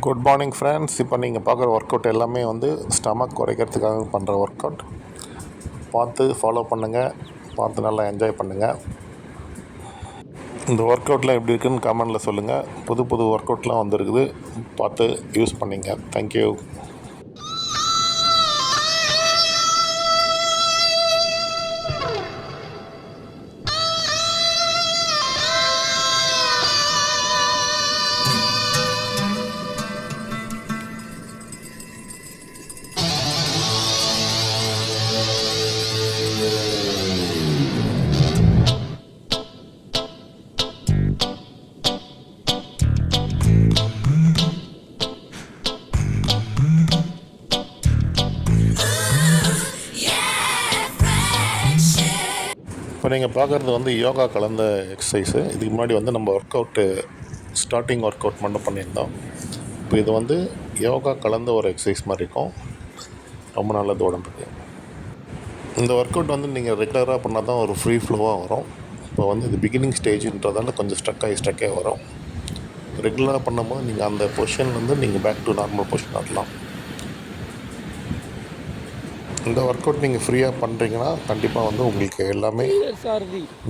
Good morning friends. இப்போ நீங்கள் பார்க்குற ஒர்க் அவுட் எல்லாமே வந்து ஸ்டமக் குறைக்கிறதுக்காக பண்ணுற ஒர்க் அவுட். பார்த்து ஃபாலோ பண்ணுங்கள், பார்த்து நல்லா என்ஜாய் பண்ணுங்கள். இந்த ஒர்க் அவுட்லாம் எப்படி இருக்குதுன்னு கமெண்டில் சொல்லுங்கள். புது புது ஒர்க் அவுட்லாம் வந்துருக்குது, பார்த்து யூஸ் பண்ணிங்க. தேங்க்யூ. இப்போ நீங்கள் பார்க்குறது வந்து யோகா கலந்த எக்ஸசைஸு. இதுக்கு முன்னாடி வந்து நம்ம work out starting work out மட்டும் பண்ணியிருந்தோம். இப்போ இது வந்து யோகா கலந்த ஒரு எக்ஸசைஸ் மாதிரி இருக்கும். ரொம்ப நல்லது உடம்புக்கு. இந்த ஒர்க் அவுட் வந்து நீங்கள் ரெகுலராக பண்ணால் தான் ஒரு ஃப்ரீ ஃப்ளோவாக வரும். இப்போ வந்து இது பிகினிங் ஸ்டேஜ்ன்றதால கொஞ்சம் ஸ்டக்காகி வரும். ரெகுலராக பண்ணும்போது நீங்கள் அந்த பொசிஷன்லேருந்து நீங்கள் பேக் டு நார்மல் பொசிஷன் வரலாம். இந்த ஒர்க் அவுட் நீங்கள் ஃப்ரீயாக பண்ணுறீங்கன்னா கண்டிப்பாக வந்து உங்களுக்கு எல்லாமே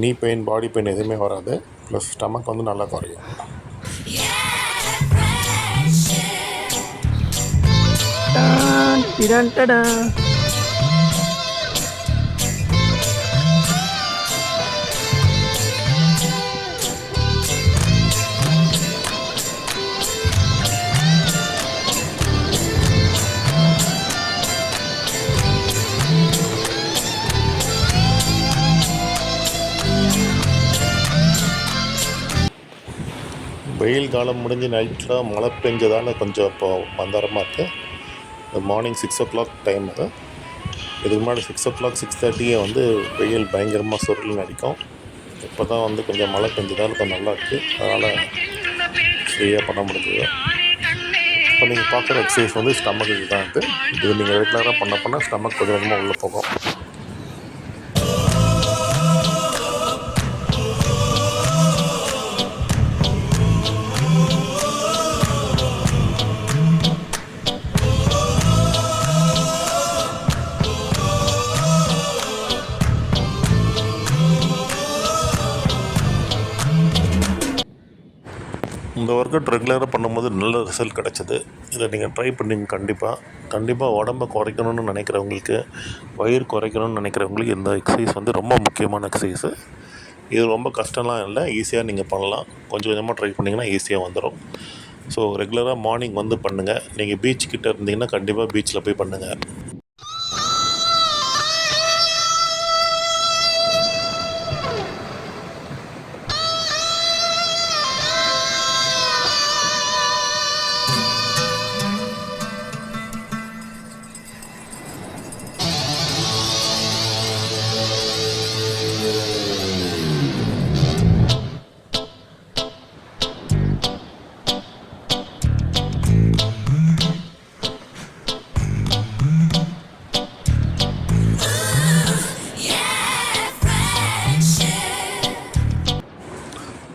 நீ பெயின், பாடி பெயின் எதுவுமே வராது. ப்ளஸ் ஸ்டமக் வந்து நல்லா குறையும். வெயில் காலம் முடிஞ்சு நைட்டில் மழை பெஞ்சதால் கொஞ்சம் இப்போது மந்தாரமாக இருக்குது. மார்னிங் 6 o'clock டைம் அது. இதுக்கு முன்னாடி 6 o'clock 6:30 வந்து வெயில் பயங்கரமாக சுருள்னு அடிக்கும். இப்போ தான் வந்து கொஞ்சம் மழை பெஞ்சதால் கொஞ்சம் நல்லா இருக்குது. அதனால் ஃப்ரீயாக பண்ண முடிஞ்சது. இப்போ நீங்கள் பார்க்குற எக்ஸசைஸ் வந்து ஸ்டமக்கு தான் இது நீங்கள் ரெகுலராக பண்ண ஸ்டமக் கொஞ்சம் கொஞ்சமாக உள்ளே போகும். இந்த ஒர்க் அவுட் ரெகுலராக பண்ணும்போது நல்ல ரிசல்ட் கிடச்சிது. இதை நீங்கள் ட்ரை பண்ணிங்க. கண்டிப்பாக உடம்பை குறைக்கணும்னு நினைக்கிறவங்களுக்கு, வயிறு குறைக்கணும்னு நினைக்கிறவங்களுக்கு இந்த எக்ஸசைஸ் வந்து ரொம்ப முக்கியமான எக்ஸசைஸு. இது ரொம்ப கஷ்டம்லாம் இல்லை, ஈஸியாக நீங்கள் பண்ணலாம். கொஞ்சம் கொஞ்சமாக ட்ரை பண்ணிங்கன்னா ஈஸியாக வந்துடும். ஸோ ரெகுலராக மார்னிங் வந்து பண்ணுங்கள். நீங்கள் பீச் கிட்டே இருந்தீங்கன்னா கண்டிப்பாக பீச்சில் போய் பண்ணுங்கள்.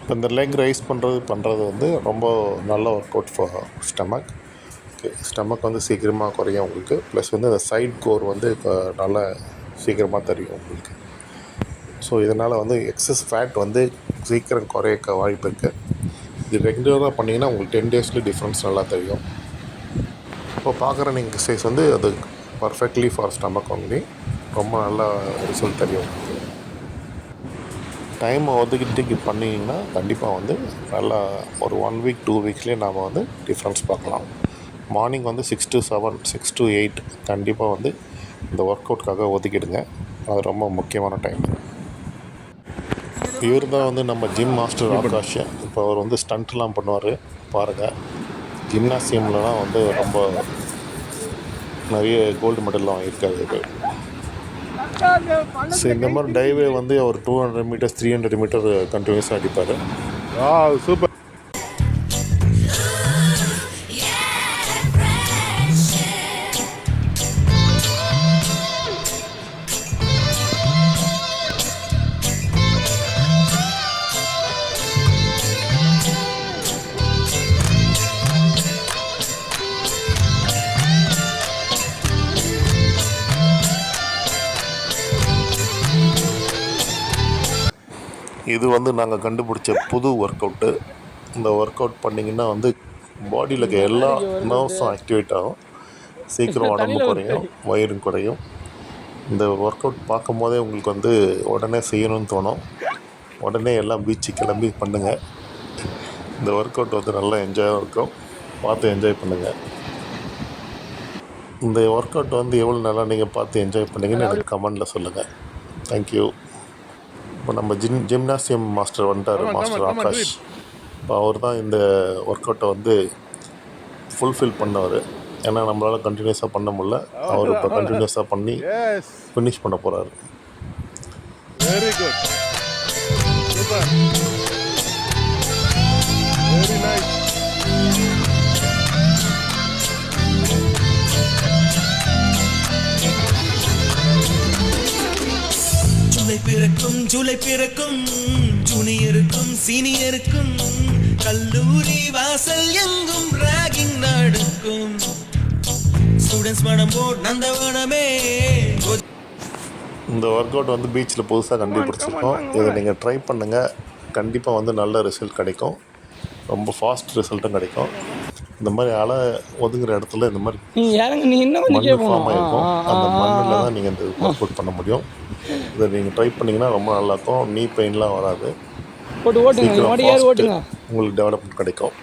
இப்போ இந்த லெக் ரைஸ் பண்ணுறது வந்து ரொம்ப நல்ல work out for stomach. Stomach வந்து சீக்கிரமாக குறையும் உங்களுக்கு. ப்ளஸ் வந்து அந்த சைட் கோர் வந்து இப்போ நல்லா சீக்கிரமாக தெரியும் உங்களுக்கு. ஸோ இதனால் வந்து எக்ஸஸ் ஃபேட் வந்து சீக்கிரம் குறைய வாய்ப்பு இருக்குது. இது ரெகுலராக பண்ணிங்கன்னா உங்களுக்கு 10 days டிஃப்ரென்ஸ் நல்லா தெரியும். இப்போ பார்க்குற நீங்கள் எக்ஸசைஸ் வந்து அது பர்ஃபெக்ட்லி ஃபார் ஸ்டமக் ஒன்லி. ரொம்ப நல்லா ரிசல்ட் தெரியும். டைமை ஒதுக்கிட்டு பண்ணிங்கன்னா கண்டிப்பாக வந்து நல்லா ஒரு 1 week 2 weeksலேயே நாம் வந்து டிஃப்ரென்ஸ் பார்க்கலாம். மார்னிங் வந்து 6 to 7 6 to 8 கண்டிப்பாக வந்து இந்த ஒர்க் அவுட்காக ஒதுக்கிடுங்க. அது ரொம்ப முக்கியமான டைம். இவர் தான் வந்து நம்ம ஜிம் மாஸ்டர் ஆகாஷ். இப்போ அவர் வந்து ஸ்டண்ட்லாம் பண்ணுவார் பாருங்கள். ஜிம்னாசியம்லலாம் வந்து ரொம்ப நிறைய கோல்டு மெடல்லாம் வாங்கியிருக்காரு இது. ஸோ இந்த மாதிரி டைவே வந்து அவர் 200 meters 300 meter கண்டினியூஸாக அடிப்பார். சூப்பர். இது வந்து நாங்கள் கண்டுபிடிச்ச புது ஒர்க் அவுட்டு. இந்த ஒர்க் அவுட் பண்ணிங்கன்னா வந்து பாடியில் இருக்க எல்லா நர்வ்ஸும் ஆக்டிவேட் ஆகும். சீக்கிரம் உடம்பு குறையும், வயிறும் குறையும். இந்த ஒர்க் அவுட் பார்க்கும் போதே உங்களுக்கு வந்து உடனே செய்யணும்னு தோணும். உடனே எல்லாம் பீச்சுக்கு கிளம்பி பண்ணுங்கள். இந்த ஒர்க் அவுட் வந்து நல்லா என்ஜாயாக இருக்கும். பார்த்து என்ஜாய் பண்ணுங்கள். இந்த ஒர்க் அவுட் வந்து எவ்வளோ நல்லா நீங்கள் பார்த்து என்ஜாய் பண்ணீங்கன்னு எனக்கு கமெண்டில் சொல்லுங்கள். தேங்க்யூ. இப்போ நம்ம ஜிம்னாசியம் மாஸ்டர் வந்துட்டார், மாஸ்டர் ஆகாஷ். இப்போ அவர் தான் இந்த ஒர்க் அவுட்டை வந்து ஃபுல்ஃபில் பண்ணவர். ஏன்னா நம்மளால் கண்டினியூஸாக பண்ண முடியல. அவர் இப்போ கண்டினியூஸாக பண்ணி ஃபினிஷ் பண்ண போகிறாரு. Very good, super, very nice. July பிறக்கும் ஜூனியருக்கும் சீனியருக்கும் கல்லூரி வாசல் எங்கும் ராகிங் நடக்கும். ஸ்டூடெண்ட்ஸ் மனம் போட் நந்தவனமே. இந்த ஒர்க் அவுட் வந்து பீச்சில் புதுசாக கண்டுபிடிச்சிருக்கோம். இதை நீங்கள் ட்ரை பண்ணுங்கள். கண்டிப்பாக வந்து நல்ல ரிசல்ட் கிடைக்கும். ரொம்ப ஃபாஸ்ட் ரிசல்ட்டும் கிடைக்கும். இந்த மாதிரி அலை ஒதுங்குற இடத்துல இந்த மாதிரி மண் ஃபார்ம் ஆகிருக்கும். அந்த மண்ணில் தான் நீங்கள் இந்த ஒர்க் அவுட் பண்ண முடியும். இதை நீங்கள் ட்ரை பண்ணிங்கன்னா ரொம்ப நல்லாயிருக்கும். நீ பெயின்லாம் வராது. சீக்கிரம் ஃபாஸ்ட்டு உங்களுக்கு டெவலப்மெண்ட் கிடைக்கும்.